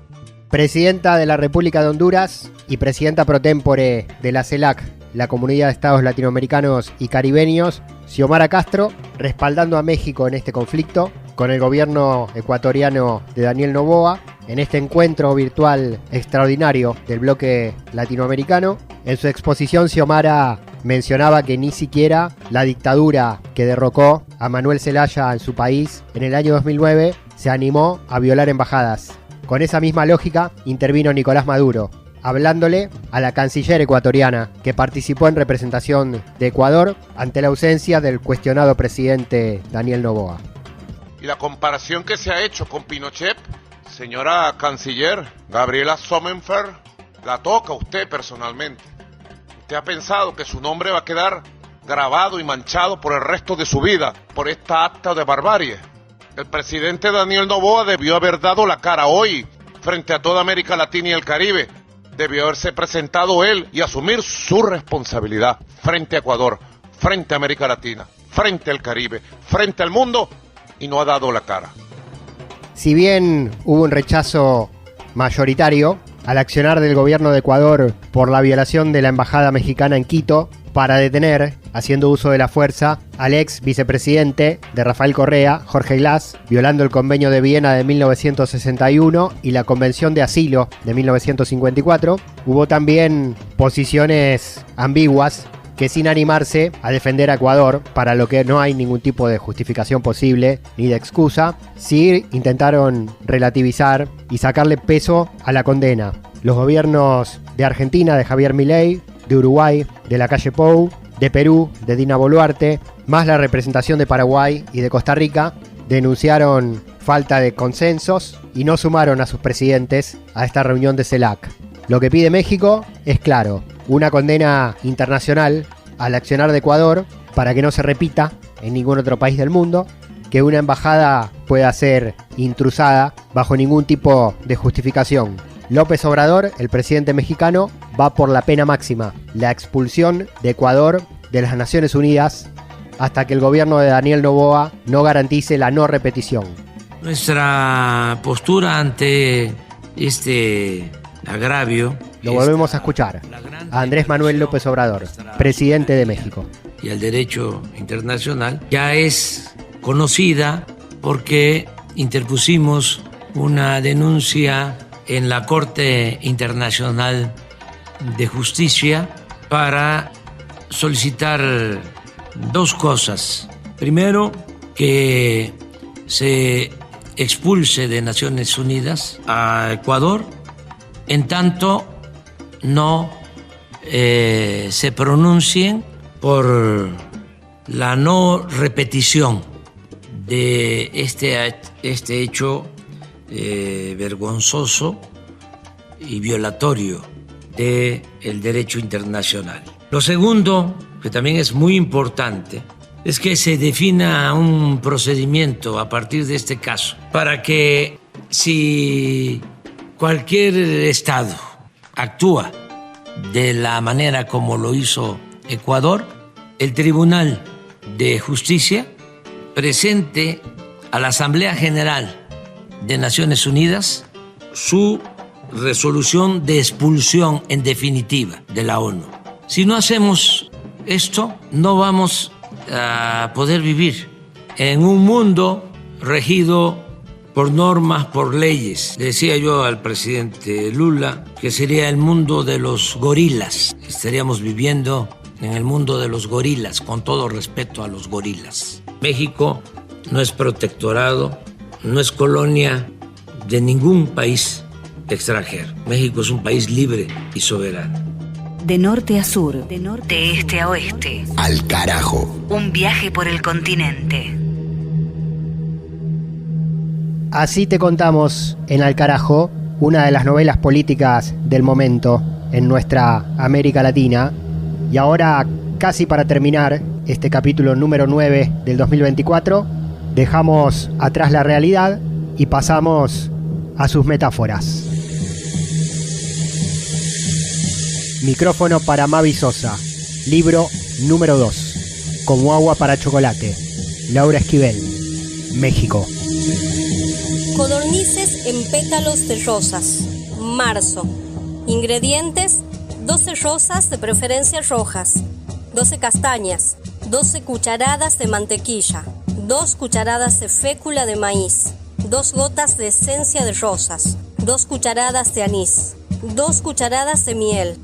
Presidenta de la República de Honduras y presidenta pro tempore de la CELAC, la Comunidad de Estados Latinoamericanos y Caribeños, Xiomara Castro, respaldando a México en este conflicto con el gobierno ecuatoriano de Daniel Noboa, en este encuentro virtual extraordinario del bloque latinoamericano. En su exposición, Xiomara mencionaba que ni siquiera la dictadura que derrocó a Manuel Zelaya en su país en el año 2009 se animó a violar embajadas. Con esa misma lógica intervino Nicolás Maduro, hablándole a la canciller ecuatoriana que participó en representación de Ecuador ante la ausencia del cuestionado presidente Daniel Noboa. Y la comparación que se ha hecho con Pinochet, señora canciller Gabriela Sommerfeld, la toca usted personalmente. ¿Usted ha pensado que su nombre va a quedar grabado y manchado por el resto de su vida por esta acta de barbarie? El presidente Daniel Noboa debió haber dado la cara hoy frente a toda América Latina y el Caribe. Debió haberse presentado él y asumir su responsabilidad frente a Ecuador, frente a América Latina, frente al Caribe, frente al mundo, y no ha dado la cara. Si bien hubo un rechazo mayoritario al accionar del gobierno de Ecuador por la violación de la embajada mexicana en Quito para detener, haciendo uso de la fuerza, al ex vicepresidente de Rafael Correa, Jorge Glass, violando el Convenio de Viena de 1961 y la Convención de Asilo de 1954, hubo también posiciones ambiguas que, sin animarse a defender a Ecuador, para lo que no hay ningún tipo de justificación posible ni de excusa, sí intentaron relativizar y sacarle peso a la condena. Los gobiernos de Argentina, de Javier Milei, de Uruguay, de Lacalle Pou, de Perú, de Dina Boluarte, más la representación de Paraguay y de Costa Rica, denunciaron falta de consensos y no sumaron a sus presidentes a esta reunión de CELAC. Lo que pide México es claro, una condena internacional al accionar de Ecuador para que no se repita en ningún otro país del mundo, que una embajada pueda ser intrusada bajo ningún tipo de justificación. López Obrador, el presidente mexicano, va por la pena máxima, la expulsión de Ecuador de las Naciones Unidas hasta que el gobierno de Daniel Noboa no garantice la no repetición. Nuestra postura ante este agravio. Lo volvemos a escuchar a Andrés Manuel López Obrador, presidente de México. Y el derecho internacional ya es conocida porque interpusimos una denuncia en la Corte Internacional de Justicia para solicitar 2 cosas. Primero, que se expulse de Naciones Unidas a Ecuador en tanto no se pronuncien por la no repetición de este hecho vergonzoso y violatorio del derecho internacional. Lo segundo, que también es muy importante, es que se defina un procedimiento a partir de este caso para que si cualquier Estado actúa de la manera como lo hizo Ecuador, el Tribunal de Justicia presente a la Asamblea General de Naciones Unidas su resolución de expulsión en definitiva de la ONU. Si no hacemos esto, no vamos a poder vivir en un mundo regido por normas, por leyes. Le decía yo al presidente Lula que sería el mundo de los gorilas. Estaríamos viviendo en el mundo de los gorilas, con todo respeto a los gorilas. México no es protectorado, no es colonia de ningún país extranjero. México es un país libre y soberano. De norte a sur, de este a oeste. Al carajo. Un viaje por el continente. Así te contamos en Al carajo, una de las novelas políticas del momento en nuestra América Latina. Y ahora, casi para terminar este capítulo número 9 del 2024, dejamos atrás la realidad y pasamos a sus metáforas. Micrófono para Mavi Sosa, libro número 2, Como agua para chocolate, Laura Esquivel, México. Codornices en pétalos de rosas, marzo. Ingredientes: 12 rosas, de preferencia rojas, 12 castañas, 12 cucharadas de mantequilla, 2 cucharadas de fécula de maíz, 2 gotas de esencia de rosas, 2 cucharadas de anís, 2 cucharadas de miel,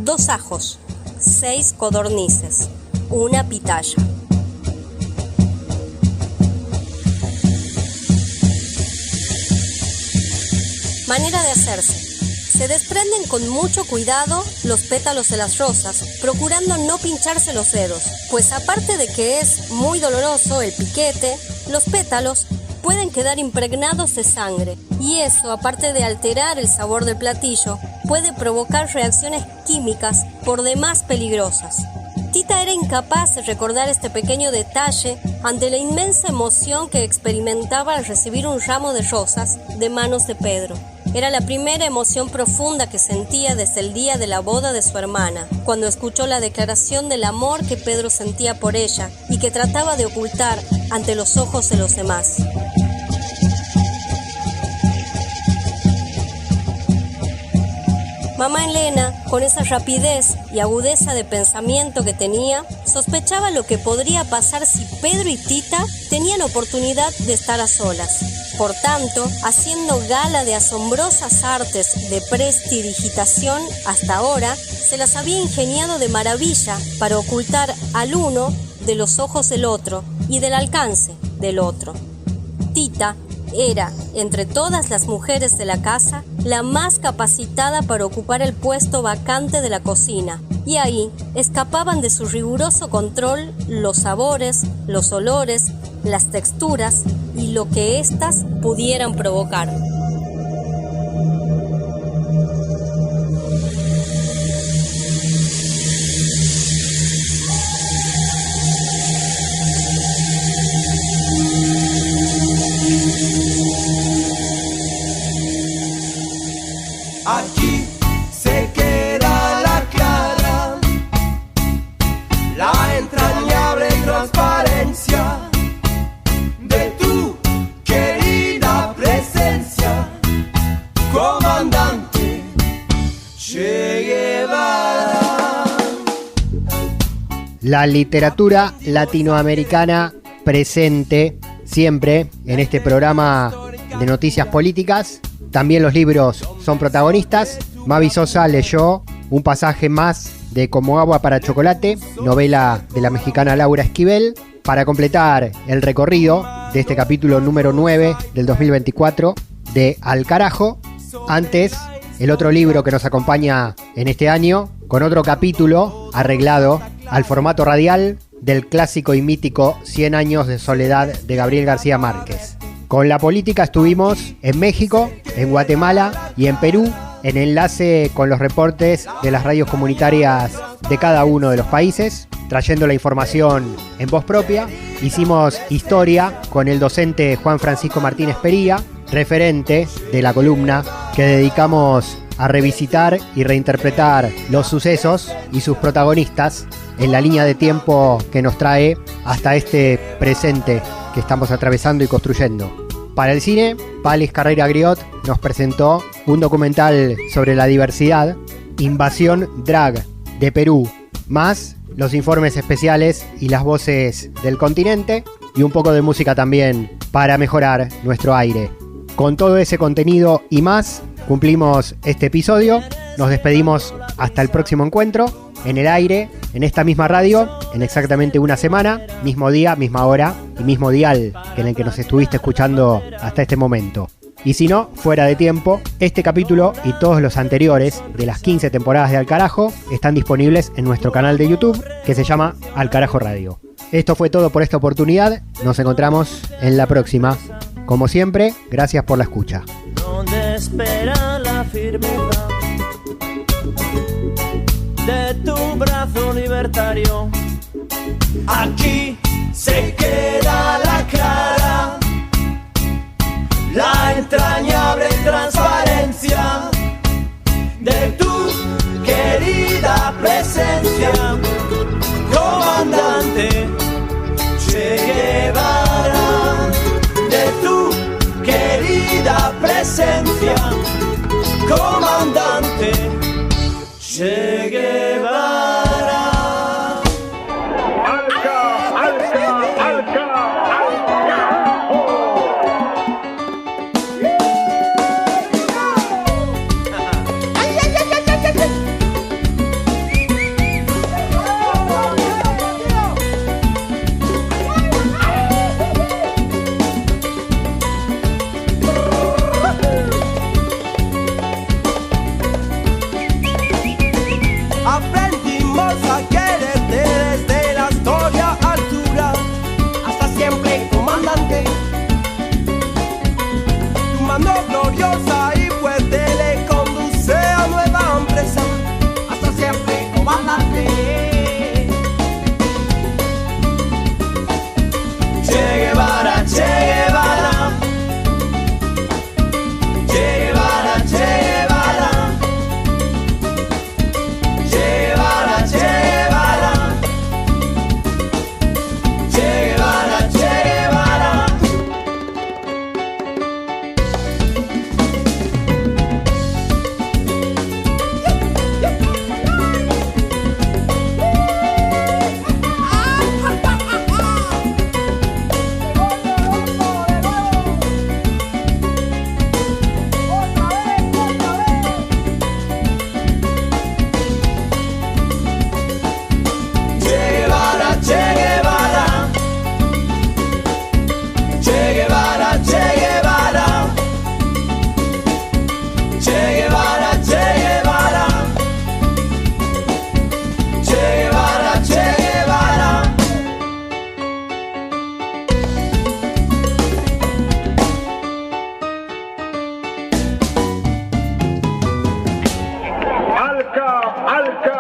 2 ajos, 6 codornices, una pitaya. Manera de hacerse. Se desprenden con mucho cuidado los pétalos de las rosas, procurando no pincharse los dedos, pues aparte de que es muy doloroso el piquete, los pétalos pueden quedar impregnados de sangre, y eso, aparte de alterar el sabor del platillo, puede provocar reacciones químicas por demás peligrosas. Tita era incapaz de recordar este pequeño detalle ante la inmensa emoción que experimentaba al recibir un ramo de rosas de manos de Pedro. Era la primera emoción profunda que sentía desde el día de la boda de su hermana, cuando escuchó la declaración del amor que Pedro sentía por ella y que trataba de ocultar ante los ojos de los demás. Mamá Elena, con esa rapidez y agudeza de pensamiento que tenía, sospechaba lo que podría pasar si Pedro y Tita tenían oportunidad de estar a solas. Por tanto, haciendo gala de asombrosas artes de prestidigitación hasta ahora, se las había ingeniado de maravilla para ocultar al uno de los ojos del otro y del alcance del otro. Tita era, entre todas las mujeres de la casa, la más capacitada para ocupar el puesto vacante de la cocina, y ahí escapaban de su riguroso control los sabores, los olores, las texturas y lo que éstas pudieran provocar. Aquí se queda la clara, la entrañable transparencia de tu querida presencia, comandante Che Guevara. La literatura latinoamericana presente siempre en este programa de noticias políticas. También los libros son protagonistas. Mavi Sosa leyó un pasaje más de Como agua para chocolate, novela de la mexicana Laura Esquivel, para completar el recorrido de este capítulo número 9 del 2024 de Al carajo. Antes, el otro libro que nos acompaña en este año, con otro capítulo arreglado al formato radial del clásico y mítico 100 años de soledad de Gabriel García Márquez. Con la política estuvimos en México, en Guatemala y en Perú, en enlace con los reportes de las radios comunitarias de cada uno de los países. trayendo la información en voz propia. Hicimos historia con el docente Juan Francisco Martínez Pería, referente de la columna que dedicamos a revisitar y reinterpretar los sucesos y sus protagonistas en la línea de tiempo que nos trae hasta este presente que estamos atravesando y construyendo. Para el cine, Palis Carrera Griot nos presentó un documental sobre la diversidad, Invasión Drag de Perú, más los informes especiales y las voces del continente y un poco de música también para mejorar nuestro aire. Con todo ese contenido y más, cumplimos este episodio. Nos despedimos hasta el próximo encuentro en el aire, en esta misma radio, en exactamente una semana, mismo día, misma hora y mismo dial que en el que nos estuviste escuchando hasta este momento. Y si no, fuera de tiempo, este capítulo y todos los anteriores de las 15 temporadas de Al Carajo están disponibles en nuestro canal de YouTube que se llama Al Carajo Radio. Esto fue todo por esta oportunidad. Nos encontramos en la próxima. Como siempre, gracias por la escucha. Donde espera la firmeza de tu brazo libertario. Aquí se queda la clara, la entrañable transparencia de tu querida presencia, comandante Che Guevara, de tu querida presencia, comandante Che Guevara. Aprendimos a quererte desde la historia altura, hasta siempre comandante. Tu mano gloriosa y fuerte le conduce a nueva empresa, hasta siempre comandante. Che Guevara, Che Guevara, Che Guevara, Che Guevara. Alca.